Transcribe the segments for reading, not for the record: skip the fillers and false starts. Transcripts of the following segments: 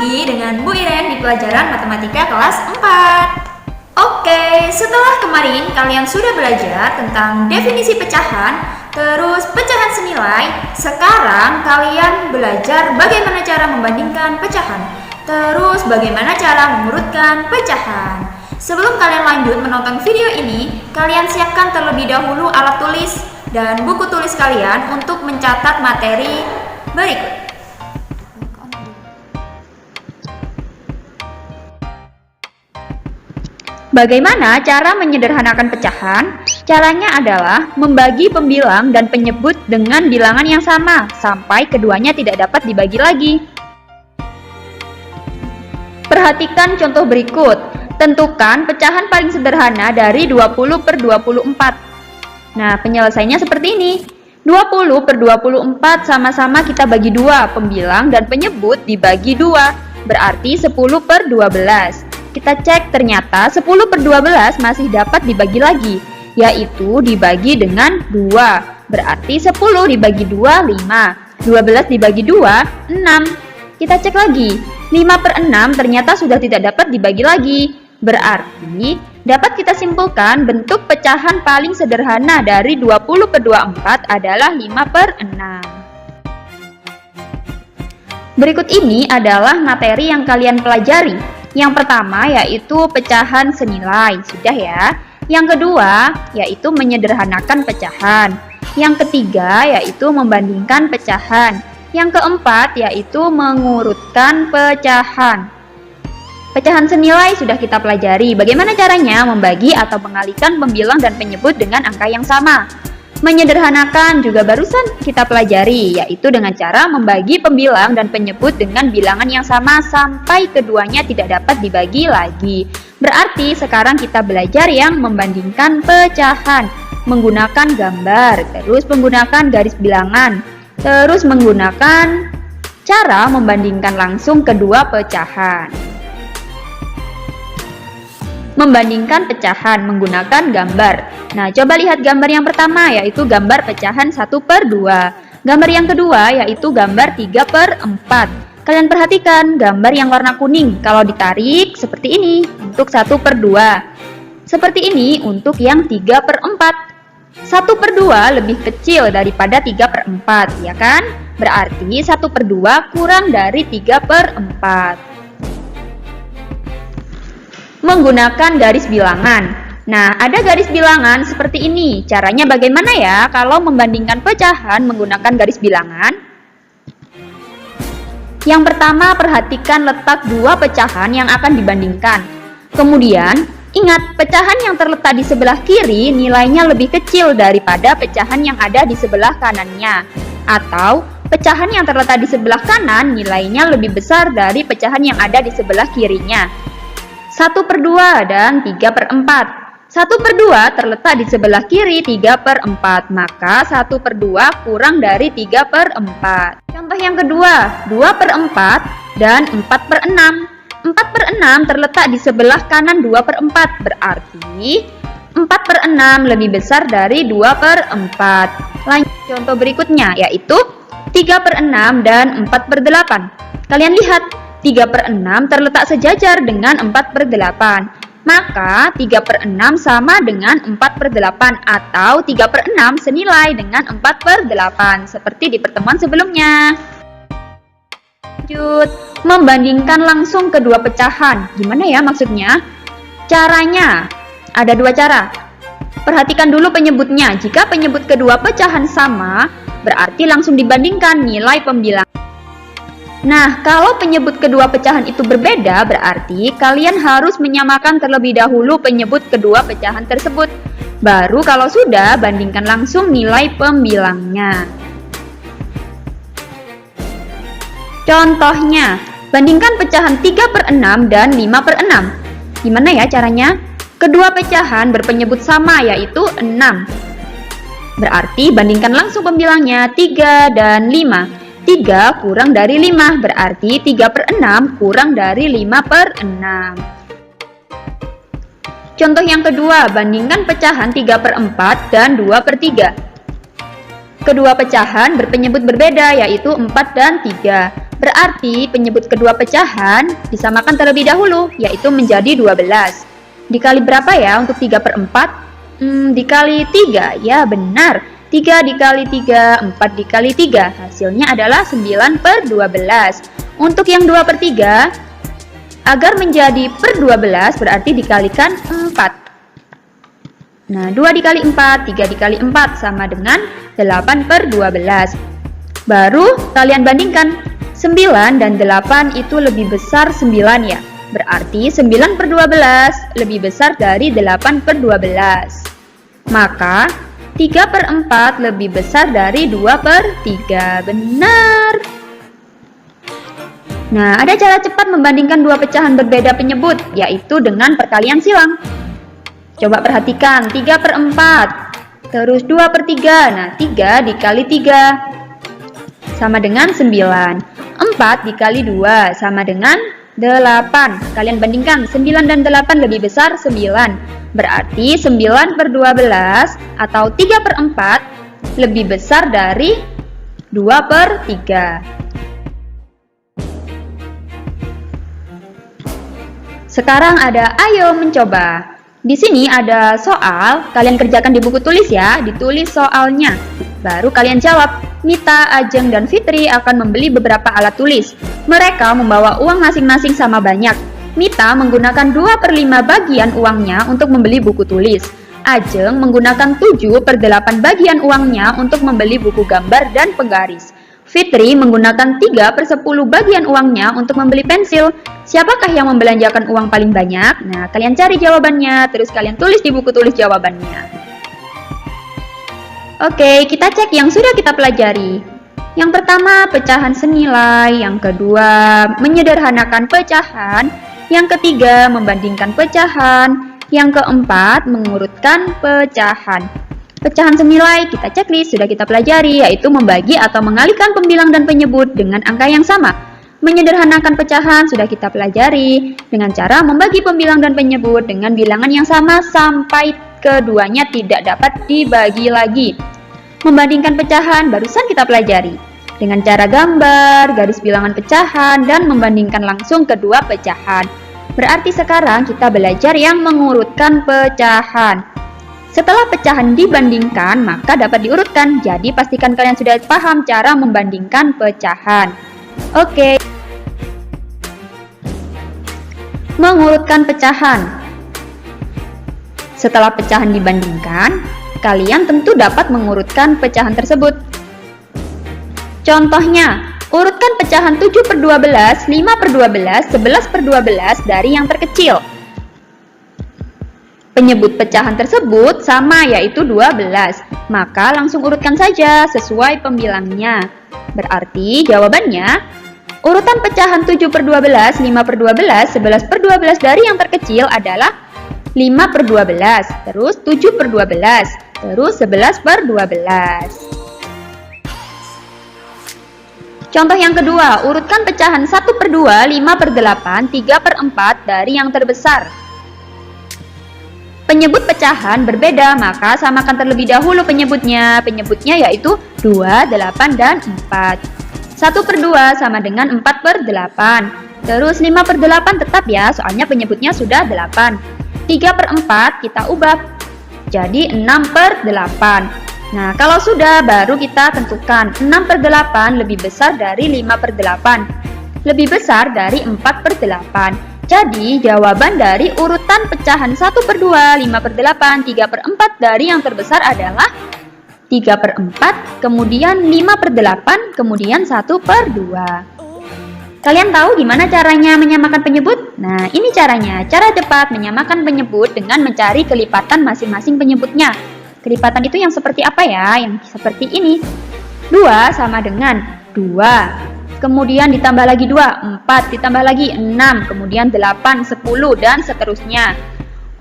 lagi dengan Bu Iren di pelajaran Matematika kelas 4. Oke, setelah kemarin kalian sudah belajar tentang definisi pecahan, terus pecahan senilai, sekarang kalian belajar bagaimana cara membandingkan pecahan, terus bagaimana cara mengurutkan pecahan. Sebelum kalian lanjut menonton video ini, kalian siapkan terlebih dahulu alat tulis dan buku tulis kalian untuk mencatat materi berikut. Bagaimana cara menyederhanakan pecahan? Caranya adalah membagi pembilang dan penyebut dengan bilangan yang sama sampai keduanya tidak dapat dibagi lagi. Perhatikan contoh berikut. Tentukan pecahan paling sederhana dari 20/24. Nah, penyelesaiannya seperti ini. 20/24 sama-sama kita bagi 2, pembilang dan penyebut dibagi 2, berarti 10/12. Kita cek ternyata 10/12 masih dapat dibagi lagi, yaitu dibagi dengan 2, berarti 10 dibagi 2, 5, 12 dibagi 2, 6. Kita cek lagi, 5/6 ternyata sudah tidak dapat dibagi lagi, berarti dapat kita simpulkan bentuk pecahan paling sederhana dari 20/24 adalah 5/6. Berikut ini adalah materi yang kalian pelajari. Yang pertama yaitu pecahan senilai, sudah ya. Yang kedua yaitu menyederhanakan pecahan. Yang ketiga yaitu membandingkan pecahan. Yang keempat yaitu mengurutkan pecahan. Pecahan senilai sudah kita pelajari. Bagaimana caranya membagi atau mengalihkan pembilang dan penyebut dengan angka yang sama. Menyederhanakan juga barusan kita pelajari, yaitu dengan cara membagi pembilang dan penyebut dengan bilangan yang sama sampai keduanya tidak dapat dibagi lagi. Berarti sekarang kita belajar yang membandingkan pecahan, menggunakan gambar, terus menggunakan garis bilangan, terus menggunakan cara membandingkan langsung kedua pecahan. Membandingkan pecahan menggunakan gambar. Nah, coba lihat gambar yang pertama yaitu gambar pecahan 1/2. Gambar yang kedua yaitu gambar 3/4. Kalian perhatikan gambar yang warna kuning kalau ditarik seperti ini untuk 1/2. Seperti ini untuk yang 3/4. 1/2 lebih kecil daripada 3/4, ya kan? Berarti 1/2 kurang dari 3/4. Menggunakan garis bilangan. Nah, ada garis bilangan seperti ini. Caranya bagaimana ya kalau membandingkan pecahan menggunakan garis bilangan? Yang pertama, perhatikan letak dua pecahan yang akan dibandingkan. Kemudian, ingat pecahan yang terletak di sebelah kiri nilainya lebih kecil daripada pecahan yang ada di sebelah kanannya. Atau, pecahan yang terletak di sebelah kanan nilainya lebih besar dari pecahan yang ada di sebelah kirinya. 1/2 dan 3/4. 1/2 terletak di sebelah kiri 3/4, maka 1/2 kurang dari 3/4. Contoh yang kedua, 2/4 dan 4/6. 4/6 terletak di sebelah kanan 2/4, berarti 4/6 lebih besar dari 2/4. Lanjut contoh berikutnya, yaitu 3/6 dan 4/8. Kalian lihat, 3/6 terletak sejajar dengan 4/8. Maka 3/6 sama dengan 4/8 atau 3/6 senilai dengan 4/8 seperti di pertemuan sebelumnya. Lanjut, membandingkan langsung kedua pecahan. Gimana ya maksudnya? Caranya ada dua cara. Perhatikan dulu penyebutnya. Jika penyebut kedua pecahan sama, berarti langsung dibandingkan nilai pembilang. Nah, kalau penyebut kedua pecahan itu berbeda, berarti kalian harus menyamakan terlebih dahulu penyebut kedua pecahan tersebut. Baru kalau sudah, bandingkan langsung nilai pembilangnya. Contohnya, bandingkan pecahan 3/6 dan 5/6. Gimana ya caranya? Kedua pecahan berpenyebut sama, yaitu 6. Berarti bandingkan langsung pembilangnya 3 dan 5. 3 kurang dari 5, berarti 3/6 kurang dari 5/6. Contoh yang kedua, bandingkan pecahan 3/4 dan 2/3. Kedua pecahan berpenyebut berbeda, yaitu 4 dan 3. Berarti penyebut kedua pecahan disamakan terlebih dahulu, yaitu menjadi 12. Dikali berapa ya untuk 3 per 4? Dikali 3, ya benar. 3 dikali 3, 4 dikali 3. Hasilnya adalah 9 per 12. Untuk yang 2 per 3, agar menjadi per 12 berarti dikalikan 4. Nah, 2 dikali 4, 3 dikali 4 sama dengan 8 per 12. Baru kalian bandingkan, 9 dan 8 itu lebih besar 9 ya. Berarti 9 per 12 lebih besar dari 8 per 12. Maka 3 per 4 lebih besar dari 2 per 3. Benar. Nah, ada cara cepat membandingkan dua pecahan berbeda penyebut, yaitu dengan perkalian silang. Coba perhatikan, 3 per 4, terus 2 per 3. Nah, 3 dikali 3 sama dengan 9. 4 dikali 2 sama dengan 8. Kalian bandingkan, 9 dan 8 lebih besar 9. Berarti 9 per 12 atau 3 per 4 lebih besar dari 2 per 3. Sekarang ada ayo mencoba. Di sini ada soal, kalian kerjakan di buku tulis ya, ditulis soalnya. Baru kalian jawab. Mita, Ajeng, dan Fitri akan membeli beberapa alat tulis. Mereka membawa uang masing-masing sama banyak. Mita menggunakan 2 per 5 bagian uangnya untuk membeli buku tulis. Ajeng menggunakan 7 per 8 bagian uangnya untuk membeli buku gambar dan penggaris. Fitri menggunakan 3 per 10 bagian uangnya untuk membeli pensil. Siapakah yang membelanjakan uang paling banyak? Nah, kalian cari jawabannya, terus kalian tulis di buku tulis jawabannya. Oke, kita cek yang sudah kita pelajari. Yang pertama, pecahan senilai. Yang kedua, menyederhanakan pecahan. Yang ketiga, membandingkan pecahan. Yang keempat, mengurutkan pecahan. Pecahan senilai kita checklist sudah kita pelajari, yaitu membagi atau mengalihkan pembilang dan penyebut dengan angka yang sama. Menyederhanakan pecahan sudah kita pelajari dengan cara membagi pembilang dan penyebut dengan bilangan yang sama sampai keduanya tidak dapat dibagi lagi. Membandingkan pecahan barusan kita pelajari dengan cara gambar, garis bilangan pecahan, dan membandingkan langsung kedua pecahan. Berarti sekarang kita belajar yang mengurutkan pecahan. Setelah pecahan dibandingkan, maka dapat diurutkan. Jadi pastikan kalian sudah paham cara membandingkan pecahan. Oke. Mengurutkan pecahan. Setelah pecahan dibandingkan, kalian tentu dapat mengurutkan pecahan tersebut. Contohnya, urutkan pecahan 7 per 12, 5 per 12, 11 per 12 dari yang terkecil. Penyebut pecahan tersebut sama, yaitu 12. Maka langsung urutkan saja sesuai pembilangnya. Berarti jawabannya, urutan pecahan 7 per 12, 5 per 12, 11 per 12 dari yang terkecil adalah 5 per 12, terus 7 per 12, terus 11 per 12. Contoh yang kedua, urutkan pecahan 1 per 2, 5 per 8, 3 per 4 dari yang terbesar. Penyebut pecahan berbeda, maka samakan terlebih dahulu penyebutnya. Penyebutnya yaitu 2, 8, dan 4. 1 per 2 sama dengan 4 per 8. Terus 5 per 8 tetap ya, soalnya penyebutnya sudah 8. 3 per 4 kita ubah jadi 6 per 8. Nah, kalau sudah, baru kita tentukan 6 per 8 lebih besar dari 5 per 8. Lebih besar dari 4 per 8. Jadi, jawaban dari urutan pecahan 1 per 2, 5 per 8, 3 per 4 dari yang terbesar adalah 3 per 4, kemudian 5 per 8, kemudian 1 per 2. Kalian tahu gimana caranya menyamakan penyebut? Nah, ini caranya. Cara cepat menyamakan penyebut dengan mencari kelipatan masing-masing penyebutnya. Kelipatan itu yang seperti apa ya? Yang seperti ini. 2 sama dengan 2. Kemudian ditambah lagi 2, 4, ditambah lagi 6, kemudian 8, 10, dan seterusnya.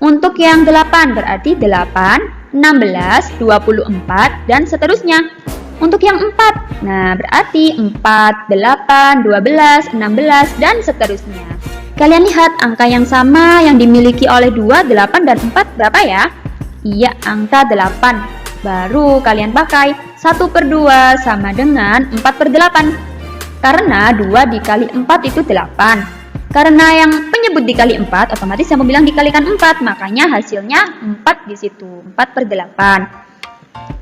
Untuk yang 8 berarti 8, 16, 24, dan seterusnya. Untuk yang 4, nah berarti 4, 8, 12, 16, dan seterusnya. Kalian lihat angka yang sama yang dimiliki oleh 2, 8, dan 4 berapa ya? Iya, angka 8. Baru kalian pakai 1/2 sama dengan 4/8. Karena 2 dikali 4 itu 8. Karena yang penyebut dikali 4, otomatis yang pembilang dikalikan 4. Makanya hasilnya 4 di situ, 4/8.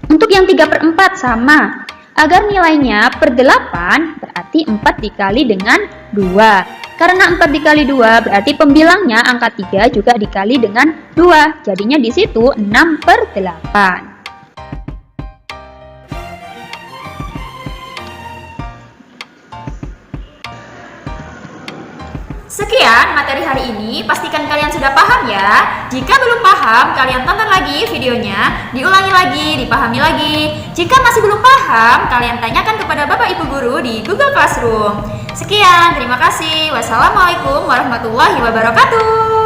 Untuk yang 3/4 sama. Agar nilainya per 8, berarti 4 dikali dengan 2. Karena 4 dikali 2, berarti pembilangnya angka 3 juga dikali dengan 2. Jadinya di situ 6/8. Sekian materi hari ini, pastikan kalian sudah paham ya. Jika belum paham, kalian tonton lagi videonya, diulangi lagi, dipahami lagi. Jika masih belum paham, kalian tanyakan kepada Bapak Ibu Guru di Google Classroom. Sekian, terima kasih. Wassalamualaikum warahmatullahi wabarakatuh.